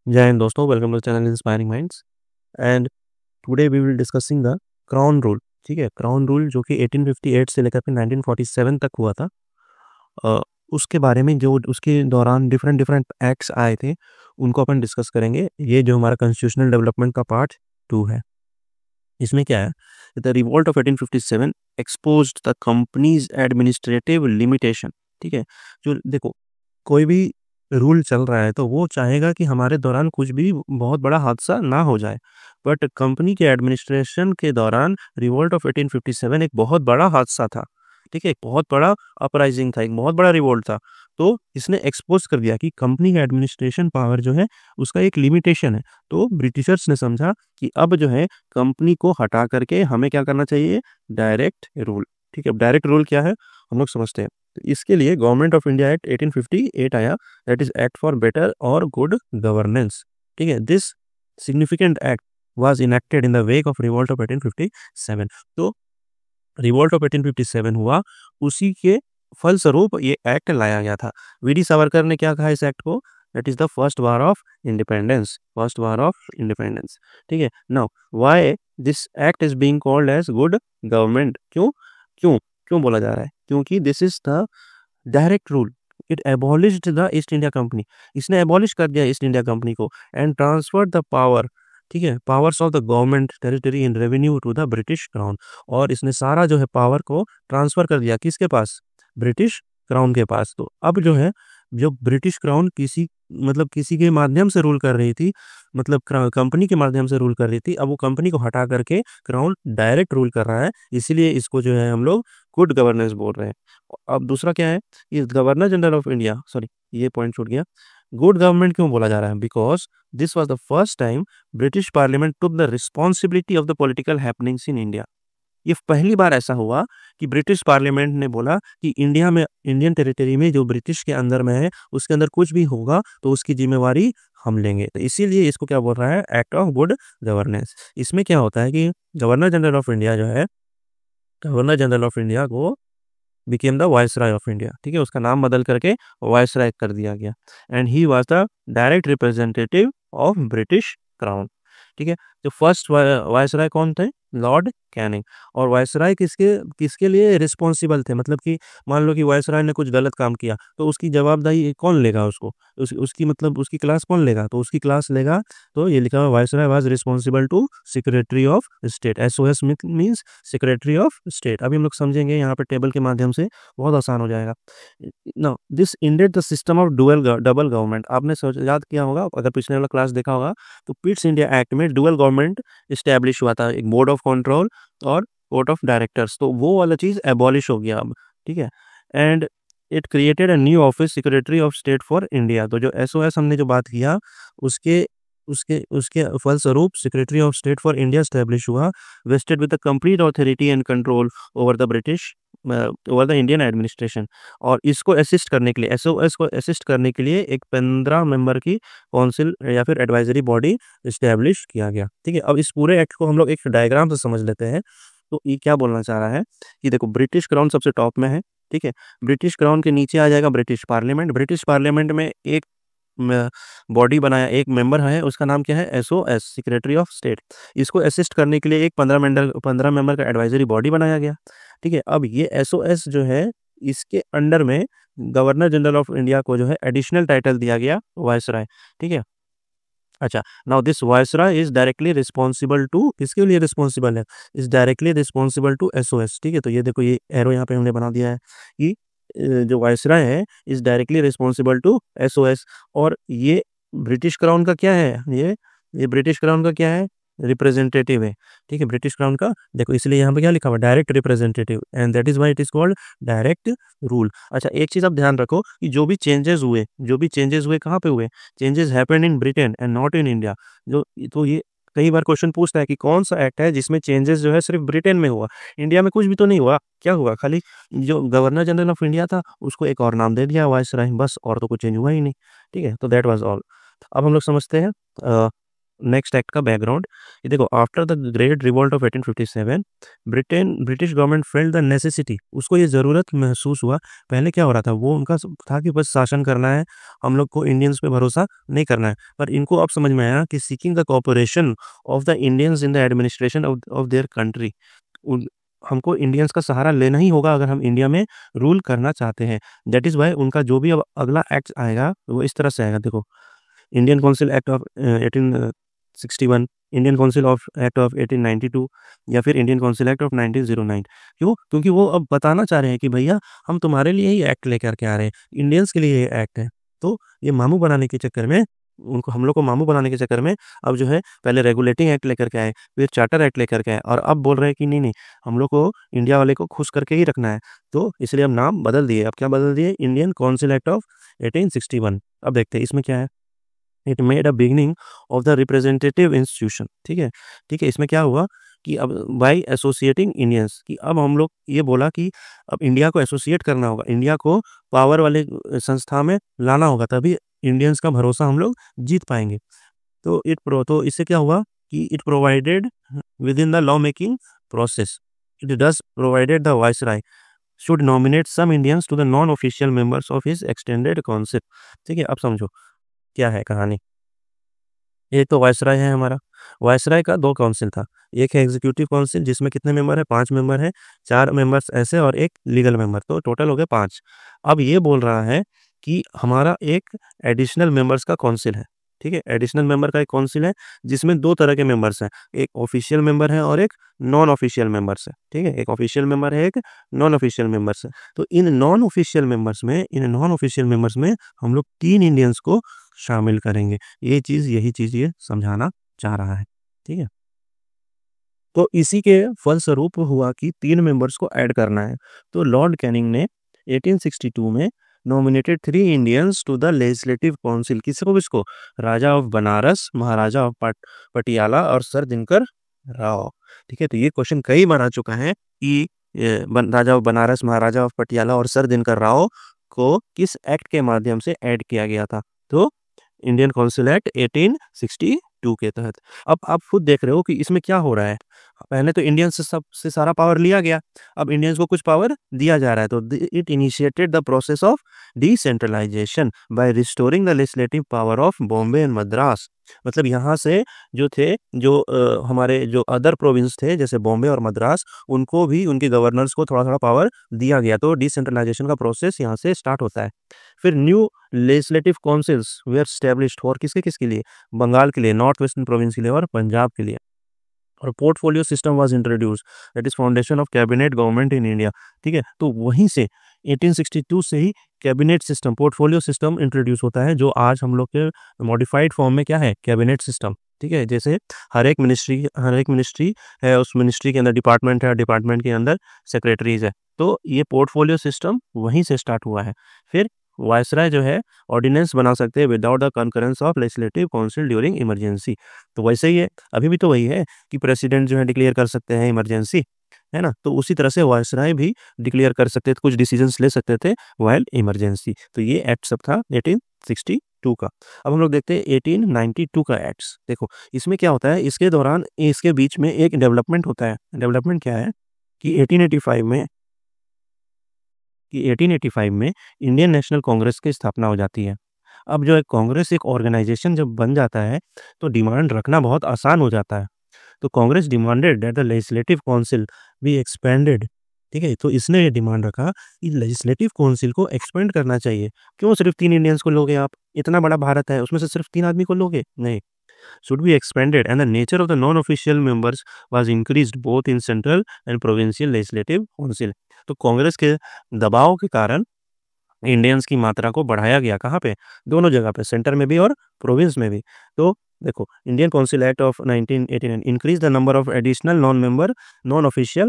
जय हिंद दोस्तों, welcome to channel inspiring minds. And today we will discussing the crown rule. ठीक है, क्राउन रूल जो कि 1858 से लेकर के 1947 तक हुआ था। अ, उसके बारे में जो उसके दौरान डिफरेंट डिफरेंट एक्ट्स आए थे उनको अपन डिस्कस करेंगे। ये जो हमारा कॉन्स्टिट्यूशनल डेवलपमेंट का पार्ट 2 है। इसमें क्या है, the revolt of 1857 exposed the companies administrative limitation. ठीक है, जो देखो कोई भी रूल चल रहा है तो वो चाहेगा कि हमारे दौरान कुछ भी बहुत बड़ा हादसा ना हो जाए। बट कंपनी के एडमिनिस्ट्रेशन के दौरान रिवोल्ट ऑफ 1857 एक बहुत बड़ा हादसा था। ठीक है, एक बहुत बड़ा अपराइजिंग था, एक बहुत बड़ा रिवोल्ट था। तो इसने एक्सपोज कर दिया कि कंपनी का एडमिनिस्ट्रेशन पावर जो है उसका एक लिमिटेशन है। तो ब्रिटिशर्स ने समझा कि अब जो है कंपनी को हटा करके हमें क्या करना चाहिए, डायरेक्ट रूल। ठीक है, डायरेक्ट रूल क्या है हम लोग समझते हैं। तो इसके लिए गवर्नमेंट ऑफ इंडिया एक्ट 1858 आया, that is act for better और गुड गवर्नेंस। ठीक है, this significant act was enacted in the wake of revolt of 1857। तो रिवोल्ट ऑफ 1857 हुआ, उसी के फलस्वरूप ये एक्ट लाया गया था। वीडी सावरकर ने क्या कहा इस एक्ट को, that is the first war of independence, first war of independence. ठीक है, now why this act is being called as good government. क्यों क्यों क्यों बोला जा रहा है? क्योंकि this is the direct rule. It abolished the East India company. इसने एबॉलिश कर दिया ईस्ट इंडिया कंपनी को एंड ट्रांसफर्ड द पावर, ठीक है, powers of the government territory in revenue to the British crown. और इसने सारा जो है पावर को ट्रांसफर कर दिया किसके पास, ब्रिटिश क्राउन के पास। तो अब जो है, जो ब्रिटिश क्राउन किसी के माध्यम से रूल कर रही थी, मतलब कंपनी के माध्यम से रूल कर रही थी, अब वो कंपनी को हटा करके क्राउन डायरेक्ट रूल कर रहा है। इसीलिए इसको जो है हम लोग गुड गवर्नेंस बोल रहे हैं। अब दूसरा क्या है, ये governor general of India, sorry ये पॉइंट छूट गया। गुड गवर्नमेंट क्यों बोला जा रहा है, because this was the first time British parliament took the responsibility of the political happenings in India. ये पहली बार ऐसा हुआ कि ब्रिटिश पार्लियामेंट ने बोला कि इंडिया में, इंडियन टेरिटरी में जो ब्रिटिश के अंदर में है उसके अंदर कुछ भी होगा तो उसकी जिम्मेवारी हम लेंगे। तो इसीलिए इसको क्या बोल रहा है, एक्ट ऑफ गुड गवर्नेंस। इसमें क्या होता है कि गवर्नर जनरल ऑफ इंडिया जो है, गवर्नर जनरल ऑफ इंडिया को became the viceroy of India. ठीक है, उसका नाम बदल करके वायसराय कर दिया गया। And he was the direct representative of British crown. ठीक है, जो फर्स्ट वायसराय कौन थे, लॉर्ड कैनिंग। और वायसराय किसके किसके लिए रिस्पॉन्सिबल थे, मतलब कि मान लो कि वायसराय ने कुछ गलत काम किया तो उसकी जवाबदारी कौन लेगा, उसको उसकी मतलब उसकी क्लास कौन लेगा, तो उसकी क्लास लेगा। तो ये लिखा हुआ viceroy was responsible to secretary of state. SOS means secretary of state. अभी हम लोग समझेंगे यहाँ पे टेबल के माध्यम से, बहुत आसान हो जाएगा। Now this ended the system of double government. आपने याद किया होगा, अगर पिछले वाला क्लास देखा होगा, तो पिट्स इंडिया एक्ट में डुअल गवर्नमेंट इस्टेब्लिश हुआ था, एक बोर्ड ऑफ कंट्रोल और बोर्ड ऑफ डायरेक्टर्स। तो वो वाला चीज एबॉलिश हो गया अब। ठीक है, and it created a new office, secretary of state for India. तो जो एसओएस हमने जो बात किया, उसके उसके उसके फलस्वरूप secretary of state for India establish हुआ, vested with the complete authority and control over the British, over the Indian administration. और इसको असिस्ट करने के लिए, एसओएस को असिस्ट करने के लिए एक 15 मेंबर की काउंसिल या फिर एडवाइजरी बॉडी इस्टेब्लिश किया गया। ठीक है, अब इस पूरे एक्ट को हम लोग एक डायग्राम से समझ लेते हैं। तो ये क्या बोलना चाह रहा है कि देखो, ब्रिटिश क्राउन सबसे टॉप में है। ठीक है, ब्रिटिश क्राउन के नीचे आ जाएगा ब्रिटिश पार्लियामेंट। ब्रिटिश पार्लियामेंट में एक बॉडी बनाया, एक मेंबर है, उसका नाम क्या है, एसओएस, सेक्रेटरी ऑफ स्टेट। इसको असिस्ट करने के लिए एक 15 मेंबर का एडवाइजरी बॉडी बनाया गया। ठीक है, अब ये एसओएस जो है, इसके अंडर में गवर्नर जनरल ऑफ इंडिया को जो है एडिशनल टाइटल दिया गया, वायसराय। ठीक है, अच्छा, now this viceroy is directly responsible to, किसके लिए रिस्पॉन्सिबल है, is directly responsible to SOS. ठीक है, तो ये देखो, ये एरो यहाँ पे हमने बना दिया है कि जो वायसराय है is directly responsible to SOS. और ये ब्रिटिश क्राउन का क्या है, ये ब्रिटिश क्राउन का क्या है, रिप्रेजेंटेटिव है। ठीक है, ब्रिटिश क्राउन का देखो, इसलिए यहाँ पे क्या लिखा हुआ, direct representative, and that is why it is called direct rule. अच्छा, एक चीज आप ध्यान रखो कि जो भी चेंजेस हुए कहाँ पे हुए, changes happened in Britain and not in India. जो तो ये कई बार क्वेश्चन पूछता है कि कौन सा एक्ट है जिसमें चेंजेस जो है सिर्फ ब्रिटेन में हुआ, इंडिया में कुछ भी तो नहीं हुआ। क्या हुआ, खाली जो गवर्नर जनरल ऑफ इंडिया था उसको एक और नाम दे दिया, वायसराय, बस, और तो कुछ चेंज हुआ ही नहीं। ठीक है, तो दैट वाज ऑल। अब हम लोग समझते हैं नेक्स्ट एक्ट का बैकग्राउंड ये देखो। After the great revolt of 1857 British government felt the necessity, उसको ये ज़रूरत महसूस हुआ। पहले क्या हो रहा था, वो उनका था कि बस शासन करना है, हम लोग को इंडियंस पे भरोसा नहीं करना है। पर इनको अब समझ में आया कि seeking the cooperation of the Indians in the administration of their country, हमको इंडियंस का सहारा लेना ही होगा अगर हम इंडिया में रूल करना चाहते हैं। दैट इज़ वाई उनका जो भी अब अगला एक्ट आएगा वो इस तरह से आएगा। देखो, Indian council act of 1861, Indian council of act of 1892 या फिर इंडियन काउंसिल एक्ट ऑफ 1909। क्यों? क्योंकि वो अब बताना चाह रहे हैं कि भैया हम तुम्हारे लिए ही एक्ट लेकर के आ रहे हैं, इंडियंस के लिए ये एक्ट है। तो ये मामू बनाने के चक्कर में, उनको हम लोग को मामू बनाने के चक्कर में अब जो है पहले रेगुलेटिंग एक्ट लेकर के आए, फिर चार्टर एक्ट लेकर के आए, और अब बोल रहे हैं कि नहीं नहीं, हम लोग को इंडिया वाले को खुश करके ही रखना है। तो इसलिए हम नाम बदल दिए। अब क्या बदल दिए? Indian council act of 1861। अब देखते हैं इसमें क्या है। It made a beginning of the representative institution. ठीक है, ठीक है। इसमें क्या हुआ कि अब बाय एसोसिएटिंग इंडियंस, कि अब हम लोग ये बोला कि अब इंडिया को एसोसिएट करना होगा, इंडिया को पावर वाले संस्था में लाना होगा, तभी इंडियंस का भरोसा हम लोग जीत पाएंगे। तो इससे क्या हुआ कि it provided within the law making process, it does provided the viceroy should nominate some Indians to the non official members of his extended council. ठीक है, अब समझो क्या है कहानी। एक तो वायसराय है हमारा, वायसराय का दो काउंसिल था। एक है एग्जीक्यूटिव काउंसिल जिसमें कितने मेंबर है? 5 मेंबर है, 4 मेंबर्स ऐसे और एक लीगल मेंबर, तो टोटल हो गए 5। अब ये बोल रहा है कि हमारा एक एडिशनल मेंबर्स का काउंसिल है। ठीक है, एडिशनल मेंबर का एक काउंसिल है जिसमें 2 तरह के मेंबर्स हैं, एक ऑफिशियल मेंबर है और एक नॉन ऑफिशियल मेंबर्स है। ठीक है, एक ऑफिशियल मेंबर है, एक नॉन ऑफिशियल मेंबर्स है। तो इन नॉन ऑफिशियल मेंबर्स में हम लोग 3 इंडियंस को शामिल करेंगे। यही चीज ये समझाना चाह रहा है। ठीक है, तो इसी के फलस्वरूप हुआ कि 3 मेंबर्स को ऐड करना है। तो लॉर्ड कैनिंग ने 1862 में nominated 3 Indians to the legislative council. किसको? राजा ऑफ बनारस, महाराजा ऑफ पटियाला और सर दिनकर राव। ठीक है, तो ये क्वेश्चन कई बार आ चुका है कि राजा ऑफ बनारस, महाराजा ऑफ पटियाला और सर दिनकर राव को किस एक्ट के माध्यम से ऐड किया गया था? तो इंडियन काउंसिल एक्ट 1862 के तहत। अब आप खुद देख रहे हो कि इसमें क्या हो रहा है। पहले तो इंडियंस से सारा पावर लिया गया, अब इंडियंस को कुछ पावर दिया जा रहा है। तो it initiated the process of decentralisation by restoring the legislative power of Bombay and Madras. मतलब यहाँ से जो हमारे जो अदर प्रोविंस थे जैसे बॉम्बे और मद्रास, उनको भी उनके गवर्नर्स को थोड़ा थोड़ा पावर दिया गया। तो डिसेंट्रलाइजेशन का प्रोसेस यहाँ से स्टार्ट होता है। फिर new legislative councils were established, और किसके लिए? बंगाल के लिए, नॉर्थ वेस्टर्न प्रोविंस के लिए और पंजाब के लिए। और portfolio system was introduce, that is foundation of cabinet government in India. ठीक है, तो वहीं से 1862 से ही cabinet system, portfolio system introduce होता है, जो आज हम लोग के मॉडिफाइड फॉर्म में क्या है? Cabinet system. ठीक है, जैसे हर एक मिनिस्ट्री है, उस मिनिस्ट्री के अंदर डिपार्टमेंट है, डिपार्टमेंट के अंदर सेक्रेटरीज है। तो ये पोर्टफोलियो सिस्टम वहीं से स्टार्ट हुआ है। फिर वायसराय जो है ऑर्डिनेंस बना सकते हैं without the concurrence of legislative council during emergency. तो वैसे ही है, अभी भी तो वही है कि प्रेसिडेंट जो है डिक्लेयर कर सकते हैं इमरजेंसी, है ना। तो उसी तरह से वायसराय भी डिक्लेयर कर सकते थे, कुछ डिसीजंस ले सकते थे वाइल इमरजेंसी। तो ये एक्ट सब था 1862 का। अब हम लोग देखते हैं 1892 का एक्ट्स। देखो इसमें क्या होता है, इसके दौरान इसके बीच में एक डेवलपमेंट होता है। डेवलपमेंट क्या है कि 1885 में इंडियन नेशनल कांग्रेस की स्थापना हो जाती है। अब जो है कांग्रेस एक ऑर्गेनाइजेशन जब बन जाता है तो डिमांड रखना बहुत आसान हो जाता है। तो Congress demanded that the legislative council be expanded. ठीक है, तो इसने ये डिमांड रखा कि लेजिस्लेटिव काउंसिल को एक्सपेंड करना चाहिए। क्यों सिर्फ 3 इंडियंस को लोगे आप? इतना बड़ा भारत है, उसमें से सिर्फ 3 आदमी को लोगे? नहीं, should be expanded and the nature of the non-official members was increased both in central and provincial legislative council। तो कांग्रेस के दबाव के कारण इंडियंस की मात्रा को बढ़ाया गया। कहाँ पे? दोनों जगह पे, सेंटर में भी और प्रोविंस में भी। तो देखो Indian council act of 1989 increase the number of additional non official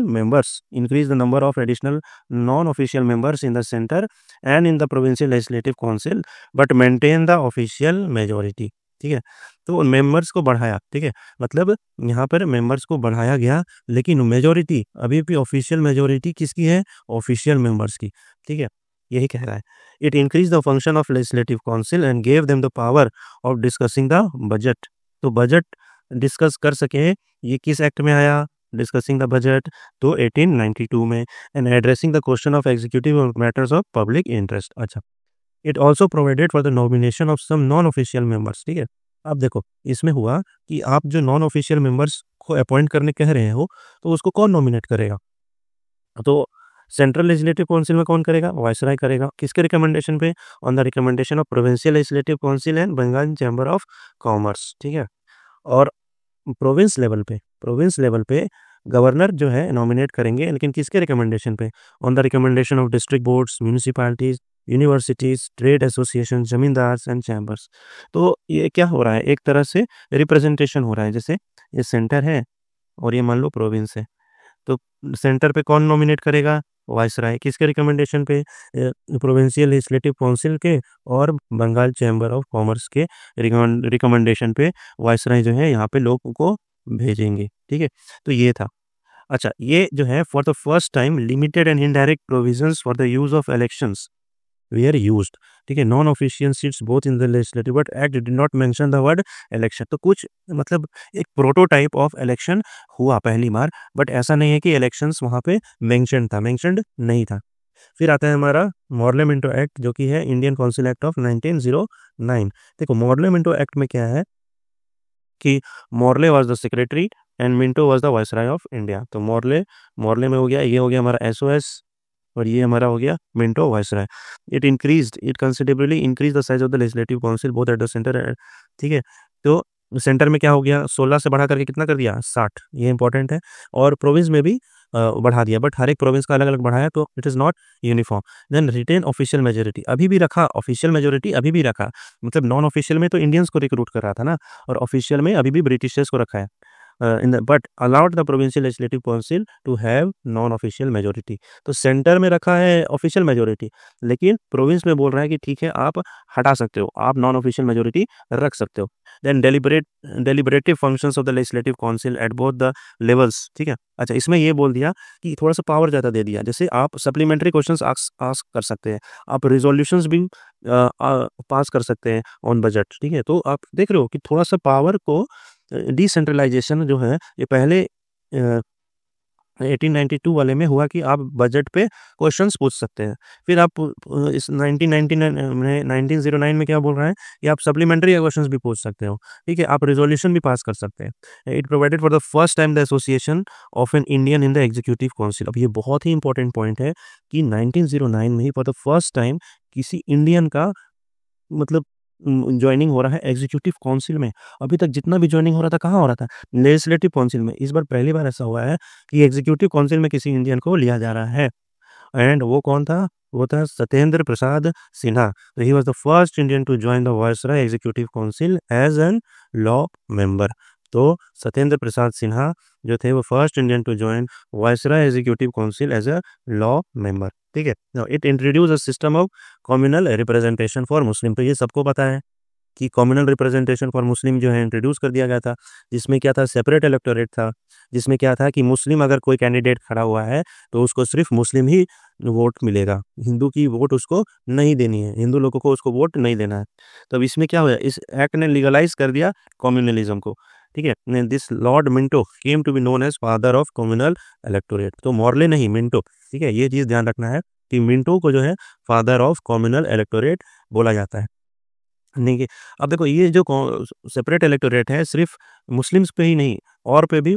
members in the centre and in the provincial legislative council but maintain the official majority. ठीक है, तो मेंबर्स को बढ़ाया। ठीक है, मतलब यहाँ पर मेंबर्स को बढ़ाया गया, लेकिन मेजोरिटी अभी भी ऑफिशियल मेजोरिटी किसकी है? ऑफिशियल मेंबर्स की। ठीक है, यही कह रहा है। It increase the function of legislative council and gave them the power of discussing the budget. तो बजट डिस्कस कर सके, ये किस एक्ट में आया, डिस्कसिंग द बजट, तो 1892 में। And addressing the question of executive matters of public interest. अच्छा, it also provided for the nomination of some non official members. ठीक है, अब देखो इसमें हुआ कि आप जो नॉन ऑफिशियल मेंबर्स को अपॉइंट करने कह रहे हो, तो उसको कौन नॉमिनेट करेगा? तो सेंट्रल लेजिस्लेटिव काउंसिल में कौन करेगा? वायसराय करेगा। किसके रिकमेंडेशन पे? On the recommendation of provincial legislative council and Bengal chamber of commerce. ठीक है, और प्रोविंस लेवल पे गवर्नर जो है नॉमिनेट करेंगे, लेकिन किसके रिकमेंडेशन पे? On the recommendation of district boards, municipalities, universities, trade association, zamindars and chambers. तो ये क्या हो रहा है, एक तरह से रिप्रेजेंटेशन हो रहा है। जैसे ये सेंटर है और ये मान लो प्रोविंस है, तो सेंटर पे कौन नॉमिनेट करेगा? वायसराय। किसके रिकमेंडेशन पे? प्रोविंशियल लेजिस्लेटिव काउंसिल के और बंगाल चैम्बर ऑफ कॉमर्स के रिकमेंडेशन पे वायसराय जो है यहाँ पे लोगों को भेजेंगे। ठीक है, तो ये था। अच्छा, ये जो है for the first time limited and indirect provisions for the use of elections were used. ठीक है, non official seats both in the legislative but act did not mention the word election. तो कुछ मतलब एक प्रोटोटाइप ऑफ इलेक्शन हुआ पहली बार, but ऐसा नहीं है कि इलेक्शंस वहाँ पे मेंशन्ड नहीं था। फिर आता है हमारा मॉर्ले मिंटो एक्ट, जो कि है इंडियन काउंसिल एक्ट ऑफ 1909। देखो मॉर्ले मिंटो एक्ट में क्या है कि Morley was the secretary and Minto was the viceroy of India. तो मॉर्ले में हो गया, ये हो गया हमारा एसओएस, और ये हमारा हो गया Minto viceroy. It considerably increase the size of the legislative council both at the centre. ठीक है, तो सेंटर में क्या हो गया, 16 से बढ़ा करके कितना कर दिया, 60। ये इंपॉर्टेंट है। और प्रोविंस में भी बढ़ा दिया, बट हर एक प्रोविंस का अलग अलग बढ़ाया, तो it is not uniform. Then retain official majority अभी भी रखा, ऑफिशियल मेजोरिटी अभी भी रखा। मतलब नॉन ऑफिशियल में तो इंडियंस को रिक्रूट कर रहा था ना, और ऑफिशियल में अभी भी ब्रिटिशर्स को रखा है। But allowed the provincial legislative council to have non official majority. तो सेंटर में रखा है ऑफिशियल मेजोरिटी, लेकिन प्रोविंस में बोल रहा है कि ठीक है आप हटा सकते हो, आप नॉन ऑफिशियल मेजोरिटी रख सकते हो। Then deliberative functions of the legislative council at both the levels. ठीक है, अच्छा इसमें ये बोल दिया कि थोड़ा सा पावर ज़्यादा दे दिया, जैसे आप सप्लीमेंट्री क्वेश्चंस आस्क कर सकते हैं, आप रिजोल्यूशंस भी पास कर सकते हैं ऑन बजट। ठीक है, तो आप देख रहे हो कि थोड़ा सा पावर को डिसेंट्रलाइजेशन जो है ये पहले 1892 वाले में हुआ कि आप बजट पे क्वेश्चंस पूछ सकते हैं। फिर आप इस 1909 में क्या बोल रहा है कि आप सप्लीमेंट्री क्वेश्चंस भी पूछ सकते हो। ठीक है, आप रिजोल्यूशन भी पास कर सकते हैं। It provided for the first time the association of an Indian in the executive council. अब ये बहुत ही इंपॉर्टेंट पॉइंट है कि 1909 में ही फॉर द फर्स्ट टाइम किसी इंडियन का मतलब ज्वाइनिंग हो रहा है एग्जीक्यूटिव काउंसिल में। अभी तक जितना भी ज्वाइनिंग हो रहा था कहाँ हो रहा था, लेजिस्लेटिव काउंसिल में। इस बार पहली बार ऐसा हुआ है कि एग्जीक्यूटिव काउंसिल में किसी इंडियन को लिया जा रहा है। एंड वो कौन था? वो था सत्येंद्र प्रसाद सिन्हा। तो he was the first Indian to join the viceroy executive council as an law member. तो सत्येंद्र प्रसाद सिन्हा जो थे वो first Indian to join viceroy executive council as a law member. ठीक है, now it introduce a system of communal representation for Muslim. तो ये सबको पता है कि कम्युनल रिप्रेजेंटेशन फॉर मुस्लिम जो है इंट्रोड्यूस कर दिया गया था, जिसमें क्या था, सेपरेट इलेक्टोरेट था, जिसमें क्या था कि मुस्लिम अगर कोई कैंडिडेट खड़ा हुआ है तो उसको सिर्फ मुस्लिम ही वोट मिलेगा, हिंदू की वोट उसको नहीं देनी है, हिंदू लोगों को उसको वोट नहीं देना है। तो अब इसमें क्या हुआ, इस एक्ट ने लीगलाइज कर दिया कम्युनलिज्म को। ठीक है, this Lord Minto came to be known as father of communal electorate. तो मॉर्ले नहीं, मिंटो। ठीक है, ये चीज़ ध्यान रखना है कि मिंटो को जो है फादर ऑफ कम्युनल इलेक्टोरेट बोला जाता है। नहीं कि अब देखो ये जो सेपरेट इलेक्टोरेट है सिर्फ मुस्लिम्स पे ही नहीं और पे भी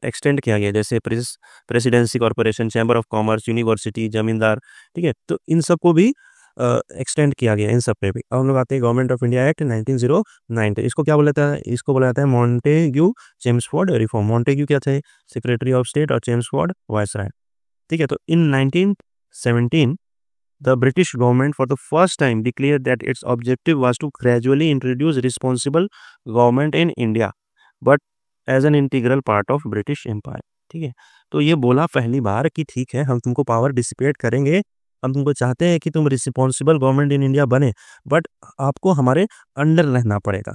एक्सटेंड किया गया, जैसे presidency corporation, chamber of commerce, university, जमींदार। ठीक है, तो इन सबको भी एक्सटेंड किया गया, इन सब पे भी। अब हम लोग आते हैं गवर्नमेंट ऑफ इंडिया एक्ट 1909। तो इसको क्या बोला जाता है? इसको बोला जाता है मॉन्टेग्यू चेम्सफोर्ड रिफॉर्म। मॉन्टेग्यू क्या थे? सेक्रेटरी ऑफ स्टेट, और चेम्सफोर्ड वायसराय। ठीक है, तो इन 1917 the British government for the first time declared that its objective was to gradually introduce responsible government in India, but as an integral part of British Empire। ठीक है, तो ये बोला पहली बार कि ठीक है हम तुमको पावर डिसिपेट करेंगे, हम तुमको चाहते हैं कि तुम रिस्पॉन्सिबल गवर्नमेंट इन इंडिया बने, बट आपको हमारे अंडर रहना पड़ेगा।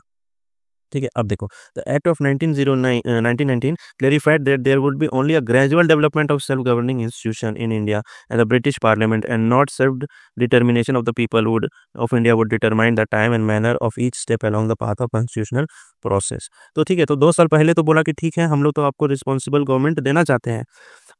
ठीक है। अब देखो, the act of 1919 clarified that there would be only a gradual development of self governing institution in India and the British parliament and not self determination of the people would of India would determine the time and manner of each step along the path of constitutional process. तो ठीक है, तो 2 साल पहले तो बोला कि ठीक है, हम लोग तो आपको रिस्पॉन्सिबल गवर्नमेंट देना चाहते हैं,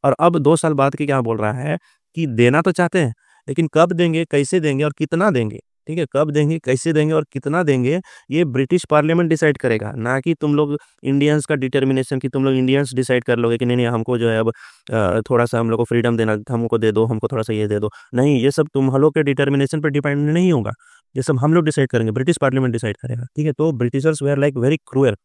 और अब 2 साल बाद की क्या बोल रहा है कि देना तो चाहते हैं, लेकिन कब देंगे, कैसे देंगे और कितना देंगे। ठीक है, कब देंगे, कैसे देंगे और कितना देंगे, ये ब्रिटिश पार्लियामेंट डिसाइड करेगा, ना कि तुम लोग इंडियंस का डिटर्मिनेशन, कि तुम लोग इंडियंस डिसाइड कर लोगे कि नहीं नहीं हमको जो है अब थोड़ा सा हम लोग को फ्रीडम देना, हमको दे दो, हमको थोड़ा सा ये दे दो। नहीं, ये सब तुम लोग के डिटर्मिनेशन पर डिपेंड नहीं होगा, ये सब हम लोग डिसाइड करेंगे, ब्रिटिश पार्लियामेंट डिसाइड करेगा। ठीक है, तो Britishers were like very cruel.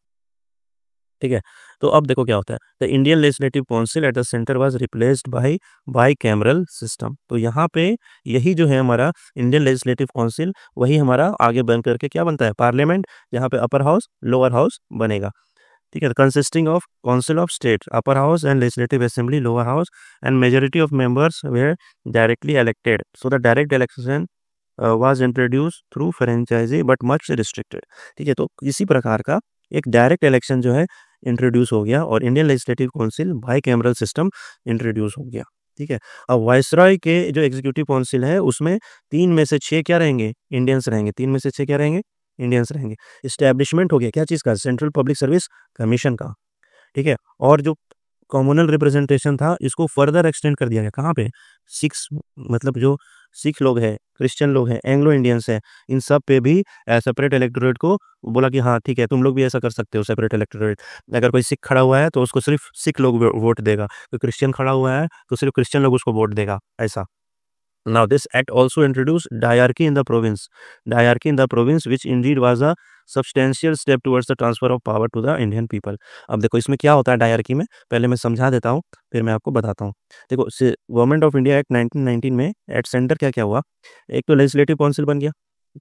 ठीक है, तो अब देखो क्या होता है, the Indian legislative council at the centre was replaced by bicameral system. तो यहाँ पे यही जो है हमारा इंडियन लेजिस्लेटिव काउंसिल, वही हमारा आगे बन करके क्या बनता है, पार्लियामेंट, जहाँ पे अपर हाउस लोअर हाउस बनेगा। ठीक है, consisting of council of state, upper house and legislative assembly lower house, and majority of members were directly elected, so the direct election was introduce through franchise but much restricted. ठीक है, तो इसी प्रकार का एक डायरेक्ट इलेक्शन जो है introduce हो गया, और Indian legislative council by cameral system introduce हो गया। ठीक है, अब वायसरॉय के जो एग्जीक्यूटिव काउंसिल है उसमें 3 में से 6 क्या रहेंगे, इंडियंस रहेंगे, 3 में से 6 क्या रहेंगे, इंडियंस रहेंगे। इस्टेब्लिशमेंट हो गया क्या चीज़ का, सेंट्रल पब्लिक सर्विस कमीशन का। ठीक है, और जो कम्युनल रिप्रेजेंटेशन था इसको फर्दर एक्सटेंड कर दिया गया, कहाँ पे, सिक्स, मतलब जो सिख लोग हैं, क्रिश्चियन लोग हैं, एंग्लो इंडियंस हैं, इन सब पे भी सेपरेट इलेक्टोरेट को बोला कि हाँ ठीक है, तुम लोग भी ऐसा कर सकते हो, सेपरेट इलेक्टोरेट। अगर कोई सिख खड़ा हुआ है तो उसको सिर्फ सिख लोग वोट देगा, कोई क्रिश्चियन खड़ा हुआ है तो सिर्फ क्रिश्चियन लोग उसको वोट देगा, ऐसा। Now, this act also introduced diarchy in the province. Diarchy in the province, which indeed was a substantial step towards the transfer of power to the Indian people. अब देखो इसमें क्या होता है डायरकी में, पहले मैं समझा देता हूँ, फिर मैं आपको बताता हूँ। देखो, गवर्नमेंट ऑफ इंडिया एक्ट 1919 में एट सेंटर क्या क्या हुआ, एक तो लेजिस्लेटिव काउंसिल बन गया।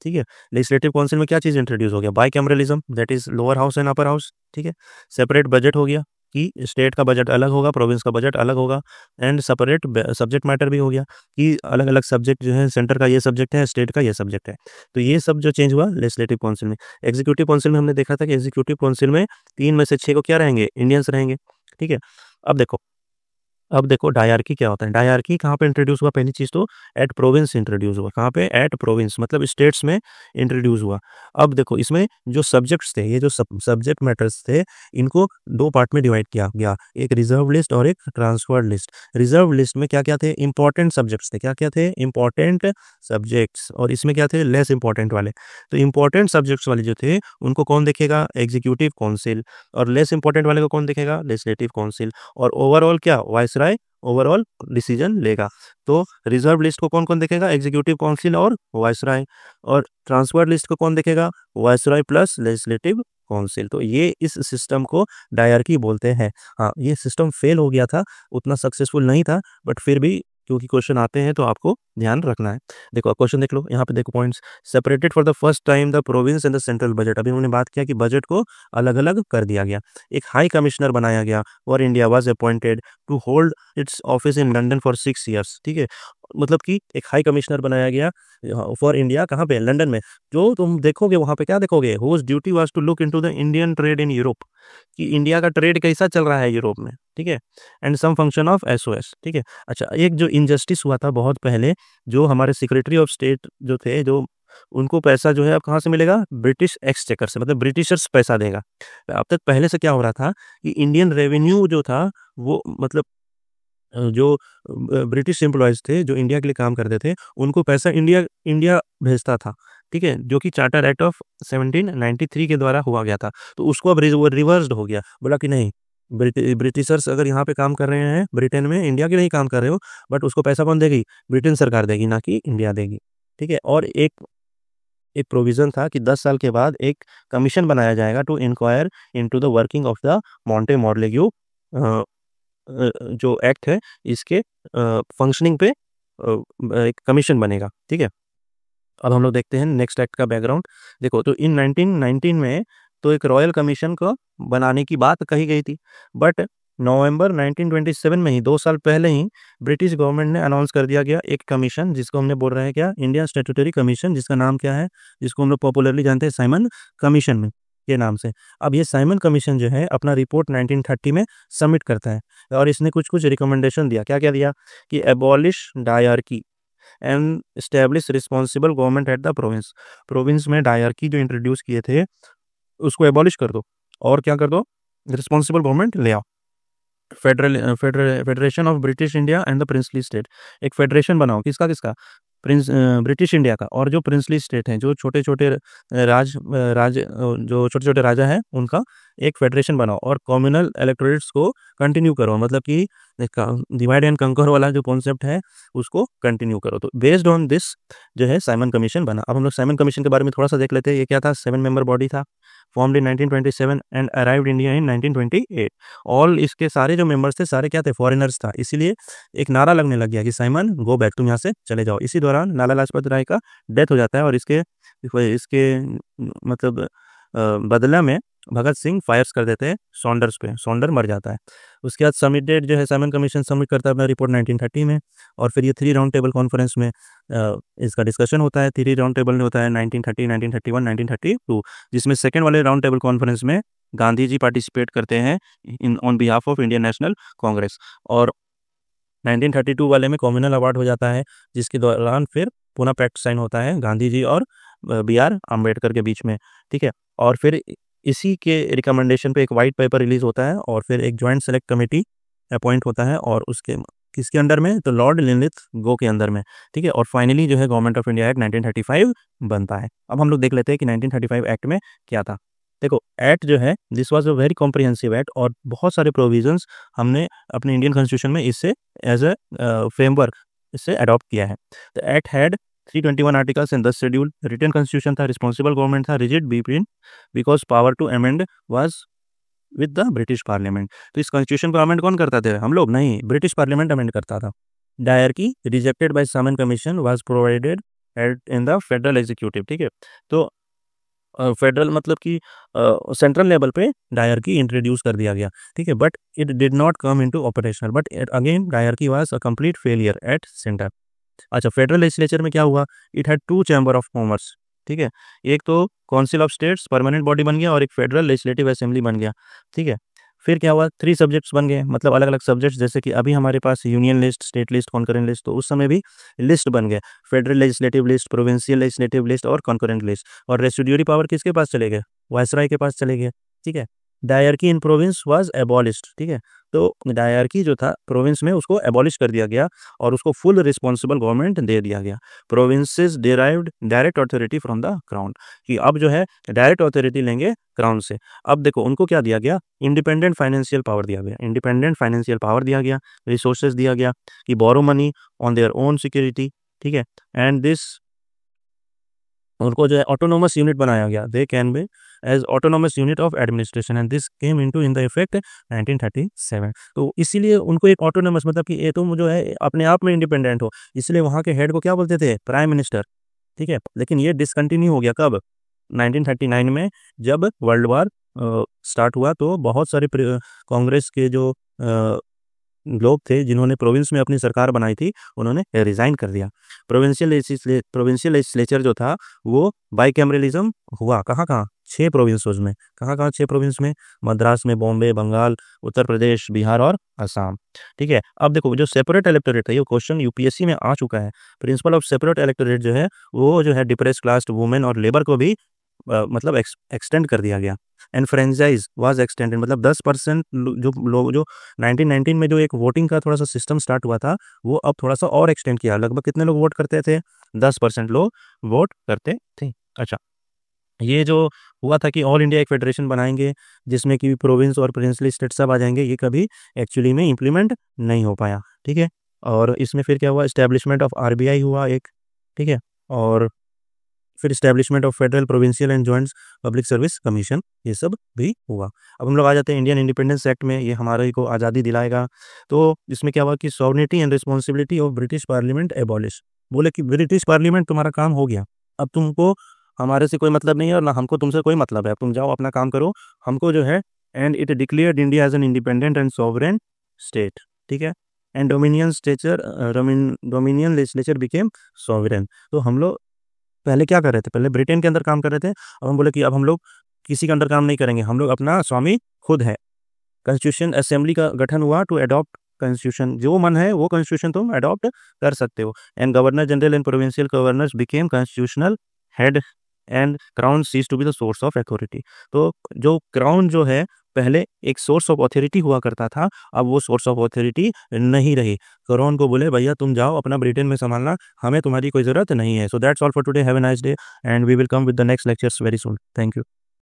ठीक है, लेजिस्लेटिव काउंसिल में क्या चीज़ इंट्रोड्यूस हो गया, by cameralism, that is lower house and upper house. ठीक है, सेपरेट बजट हो गया, कि स्टेट का बजट अलग होगा, प्रोविंस का बजट अलग होगा, एंड सेपरेट सब्जेक्ट मैटर भी हो गया, कि अलग अलग सब्जेक्ट जो है, सेंटर का ये सब्जेक्ट है, स्टेट का ये सब्जेक्ट है। तो ये सब जो चेंज हुआ लेजिस्लेटिव काउंसिल में। एग्जीक्यूटिव काउंसिल में हमने देखा था कि एग्जीक्यूटिव काउंसिल में 3 में से 6 को क्या रहेंगे, इंडियंस रहेंगे। ठीक है, अब देखो डायरकी क्या होता है, डायरकी कहाँ पे इंट्रोड्यूस हुआ, पहली चीज़ तो एट प्रोविंस इंट्रोड्यूस हुआ, कहाँ पे, एट प्रोविंस, मतलब स्टेट्स में इंट्रोड्यूस हुआ। अब देखो इसमें जो सब्जेक्ट्स थे, ये जो सब्जेक्ट मैटर्स थे, इनको 2 पार्ट में डिवाइड किया गया, एक रिजर्व लिस्ट और एक ट्रांसफर्ड लिस्ट। रिजर्व लिस्ट में क्या क्या थे, इंपॉर्टेंट सब्जेक्ट्स थे, क्या क्या थे, इंपॉर्टेंट सब्जेक्ट्स, और इसमें क्या थे, लेस इंपॉर्टेंट वाले। तो इंपॉर्टेंट सब्जेक्ट्स वाले जो थे उनको कौन देखेगा, एग्जीक्यूटिव काउंसिल, और लेस इंपॉर्टेंट वाले को कौन देखेगा, लेजिस्लेटिव काउंसिल, और ओवरऑल क्या, वाइसराय ओवरऑल डिसीजन लेगा। तो रिजर्व लिस्ट को कौन कौन देखेगा, एग्जीक्यूटिव काउंसिल और वाइसराय, और ट्रांसफर लिस्ट को कौन देखेगा, वाइसराय प्लस लेजिस्लेटिव काउंसिल। तो ये इस सिस्टम को डायरकी बोलते हैं। हाँ, ये सिस्टम फेल हो गया था, उतना सक्सेसफुल नहीं था, बट फिर भी क्योंकि क्वेश्चन आते हैं तो आपको ध्यान रखना है। देखो क्वेश्चन देख लो, यहाँ पे देखो points, separated for the first time the province and the central budget. अभी हमने बात किया कि बजट को अलग अलग कर दिया गया। एक हाई कमिश्नर बनाया गया, और India was appointed to hold its office in London for 6 years. ठीक है, मतलब कि एक हाई कमिश्नर बनाया गया फॉर इंडिया, कहाँ पे, लंदन में। जो तुम देखोगे वहाँ पे क्या देखोगे, whose duty was to look into the Indian trade in Europe, कि इंडिया का ट्रेड कैसा चल रहा है यूरोप में। ठीक है, and some function of SOS. ठीक है, अच्छा, एक जो इनजस्टिस हुआ था बहुत पहले, जो हमारे सेक्रेटरी ऑफ स्टेट जो थे, जो उनको पैसा जो है अब कहाँ से मिलेगा, ब्रिटिश एक्सचेकर से, मतलब ब्रिटिशर्स पैसा देगा। अब तक पहले से क्या हो रहा था कि इंडियन रेवेन्यू जो था वो, मतलब जो ब्रिटिश एम्प्लॉयज़ थे जो इंडिया के लिए काम करते थे, उनको पैसा इंडिया इंडिया भेजता था। ठीक है, जो कि चार्टर एक्ट ऑफ 1793 के द्वारा हुआ गया था। तो उसको अब रिवर्स्ड हो गया, बोला कि नहीं, ब्रिटिशर्स अगर यहाँ पे काम कर रहे हैं ब्रिटेन में, इंडिया के लिए काम कर रहे हो, बट उसको पैसा कौन देगी, ब्रिटेन सरकार देगी, ना कि इंडिया देगी। ठीक है, और एक एक प्रोविज़न था कि 10 साल के बाद एक कमीशन बनाया जाएगा to inquire into the working of the Monte Montague जो एक्ट है, इसके फंक्शनिंग पे एक कमीशन बनेगा। ठीक है, अब हम लोग देखते हैं नेक्स्ट एक्ट का बैकग्राउंड। देखो, तो इन 1919 में तो एक रॉयल कमीशन को बनाने की बात कही गई थी, बट नवंबर 1927 में ही, 2 साल पहले ही, ब्रिटिश गवर्नमेंट ने अनाउंस कर दिया गया एक कमीशन, जिसको हमने बोल रहे हैं क्या, इंडियन स्टैट्यूटरी कमीशन, जिसका नाम क्या है, जिसको हम लोग पॉपुलरली जानते हैं साइमन कमीशन में। के नाम से। अब ये साइमन कमीशन जो है अपना रिपोर्ट 1930 में सबमिट करता है और इसने कुछ कुछ रिकमेंडेशन दिया। क्या क्या दिया कि abolish dyarchy and establish responsible government at the province. Province में डायरकी जो इंट्रोड्यूस किए थे उसको एबॉलिश कर दो और क्या कर दो, रिस्पॉन्सिबल गवर्नमेंट ले आओ। Federation of British India and the princely state, एक फेडरेशन बनाओ किसका किसका, ब्रिटिश इंडिया का और जो प्रिंसली स्टेट हैं, जो छोटे छोटे जो छोटे छोटे राजा हैं उनका एक फेडरेशन बनाओ और कम्युनल इलेक्टोरेट्स को कंटिन्यू करो, मतलब कि डिवाइड एंड कंकर वाला जो कॉन्सेप्ट है उसको कंटिन्यू करो। तो बेस्ड ऑन दिस जो है साइमन कमीशन बना। अब हम लोग साइमन कमीशन के बारे में थोड़ा सा देख लेते हैं। ये क्या था, 7 मेंबर बॉडी था, formed in 1927 and arrived India in 1928। All इसके सारे जो मेंबर्स थे सारे क्या थे, फॉरेनर्स था। इसीलिए एक नारा लगने लग गया कि साइमन गो बैक, तुम यहाँ से चले जाओ। इसी दौरान लाला लाजपत राय का डेथ हो जाता है और इसके मतलब बदला में भगत सिंह फायर्स कर देते हैं सॉन्डर्स पे, सॉन्डर मर जाता है। उसके बाद सबमिटेड जो है साइमन कमीशन सबमिट करता है अपना रिपोर्ट 1930 में और फिर ये 3 राउंड टेबल कॉन्फ्रेंस में इसका डिस्कशन होता है। 3 राउंड टेबल में होता है 1930, 1931, 1932, जिसमें सेकेंड वाले राउंड टेबल कॉन्फ्रेंस में गांधी जी पार्टिसिपेट करते हैं in on behalf of Indian national Congress. और 1932 वाले में कम्युनल अवार्ड हो जाता है, जिसके दौरान फिर पुनः पैक्ट साइन होता है गांधी जी और BR अम्बेडकर के बीच में, ठीक है। और फिर इसी के रिकमेंडेशन पे एक वाइट पेपर रिलीज होता है और फिर एक ज्वाइंट सेलेक्ट कमेटी अपॉइंट होता है और उसके किसके अंडर में, तो लॉर्ड लिनलिथ गो के अंदर में, ठीक है। और फाइनली जो है गवर्नमेंट ऑफ इंडिया एक्ट 1935 बनता है। अब हम लोग देख लेते हैं कि 1935 एक्ट में क्या था। देखो एक्ट जो है this was a very comprehensive act और बहुत सारे प्रोविजंस हमने अपने इंडियन कॉन्स्टिट्यूशन में इससे एज ए फ्रेमवर्क इससे अडॉप्ट किया है। The act had 321 articles and 10 schedule. Written constitution था, रिस्पॉन्सिबल गवर्नमेंट था, rigid because power to amend was with the British parliament. तो इस कॉन्स्टिट्यूशन को अमेंड कौन करता था, हम लोग नहीं, ब्रिटिश पार्लियामेंट अमेंड करता था। Dyarchy rejected by Simon commission was provided in the federal executive, ठीक है। तो फेडरल मतलब कि सेंट्रल लेवल पे डायरकी इंट्रोड्यूस कर दिया गया, ठीक है, but it did not come into operational, but again dyarchy was a complete failure at centre. अच्छा, फेडरल लेजिस्लेचर में क्या हुआ, it had 2 chamber of commerce, ठीक है। एक तो council of states permanent body बन गया और एक फेडरल लेजिस्लेटिव असेंबली बन गया, ठीक है। फिर क्या हुआ, 3 सब्जेक्ट्स बन गए, मतलब अलग अलग सब्जेक्ट्स, जैसे कि अभी हमारे पास union list, state list, concurrent list, तो उस समय भी लिस्ट बन गए, federal legislative list, provincial legislative list और कॉन्करेंट लिस्ट। और रेसिड्यूरी पावर किसके पास चले गए, वायसराय के पास चले गए, ठीक है। Dyarchy in province was abolished, ठीक है। तो डायरकी जो था प्रोविंस में उसको एबॉलिश कर दिया गया और उसको फुल रिस्पॉन्सिबल गवर्नमेंट दे दिया गया। Provinces derived direct authority from the crown, कि अब जो है डायरेक्ट अथॉरिटी लेंगे क्राउन से। अब देखो उनको क्या दिया गया, इंडिपेंडेंट फाइनेंशियल पावर दिया गया, इंडिपेंडेंट फाइनेंशियल पावर दिया गया, रिसोर्सेज दिया गया कि borrow money on their own security, ठीक है। एंड दिस उनको जो है ऑटोनोमस यूनिट बनाया गया, they can be as autonomous unit of administration and this came into in the effect 1937। तो इसीलिए उनको एक ऑटोनोमस मतलब कि ये तुम जो है अपने आप में इंडिपेंडेंट हो, इसलिए वहाँ के हेड को क्या बोलते थे, प्राइम मिनिस्टर, ठीक है। लेकिन ये डिसकंटिन्यू हो गया कब, 1939 में, जब वर्ल्ड वार स्टार्ट हुआ। तो बहुत सारे कांग्रेस के जो लोग थे जिन्होंने प्रोविंस में अपनी सरकार बनाई थी, उन्होंने रिजाइन कर दिया। प्रोविंशियल लेजिस्लेचर जो था वो बाइकैमरलिज्म हुआ, कहाँ कहाँ, 6 प्रोविंसों में, कहाँ कहाँ 6 प्रोविंस में, मद्रास में, बॉम्बे, बंगाल, उत्तर प्रदेश, बिहार और असम, ठीक है। अब देखो जो सेपरेट इलेक्टोरेट है, ये क्वेश्चन यूपीएससी में आ चुका है। प्रिंसिपल ऑफ सेपरेट इलेक्टोरेट जो है वो जो है डिप्रेस क्लास, वुमेन और लेबर को भी मतलब एक्सटेंड कर दिया गया। एंड फ्रेंचाइज वाज एक्सटेंडेड, मतलब 10% जो लोग जो 1919 में जो एक वोटिंग का थोड़ा सा सिस्टम स्टार्ट हुआ था वो अब थोड़ा सा और एक्सटेंड किया। लगभग कितने लोग वोट करते थे, 10% लोग वोट करते थे। अच्छा, ये जो हुआ था कि ऑल इंडिया एक फेडरेशन बनाएंगे जिसमें कि प्रोविंस और प्रिंसली स्टेट सब आ जाएंगे, ये कभी एक्चुअली में इम्प्लीमेंट नहीं हो पाया, ठीक है। और इसमें फिर क्या हुआ, इस्टेब्लिशमेंट ऑफ आरबीआई हुआ एक, ठीक है। और फिर establishment of federal, provincial and joint public service commission, ये सब भी हुआ। अब हम लोग आ जाते हैं इंडियन इंडिपेंडेंस एक्ट में, ये हमारे को आज़ादी दिलाएगा। तो इसमें क्या हुआ कि sovereignty and responsibility of British parliament abolish, बोले कि ब्रिटिश पार्लियामेंट तुम्हारा काम हो गया, अब तुमको हमारे से कोई मतलब नहीं है और ना हमको तुमसे कोई मतलब है, अब तुम जाओ अपना काम करो, हमको जो है। And it declared India as an independent and sovereign state, ठीक है। And dominion legislature became sovereign. तो हम लोग पहले क्या कर रहे थे, पहले ब्रिटेन के अंदर काम कर रहे थे, अब हम बोले कि अब हम लोग किसी के अंडर काम नहीं करेंगे, हम लोग अपना स्वामी खुद है। कॉन्स्टिट्यूशन असेंबली का गठन हुआ टू अडॉप्ट कॉन्स्टिट्यूशन, जो मन है वो कॉन्स्टिट्यूशन तुम अडॉप्ट कर सकते हो। And governor general and provincial governors became constitutional head and crown cease to be the source of authority. तो जो क्राउन जो है पहले एक सोर्स ऑफ अथॉरिटी हुआ करता था, अब वो सोर्स ऑफ अथॉरिटी नहीं रही। क्राउन को बोले भैया तुम जाओ अपना ब्रिटेन में संभालना, हमें तुम्हारी कोई ज़रूरत नहीं है। So that's all for today, have a nice day and we will come with the next lectures very soon. Thank you.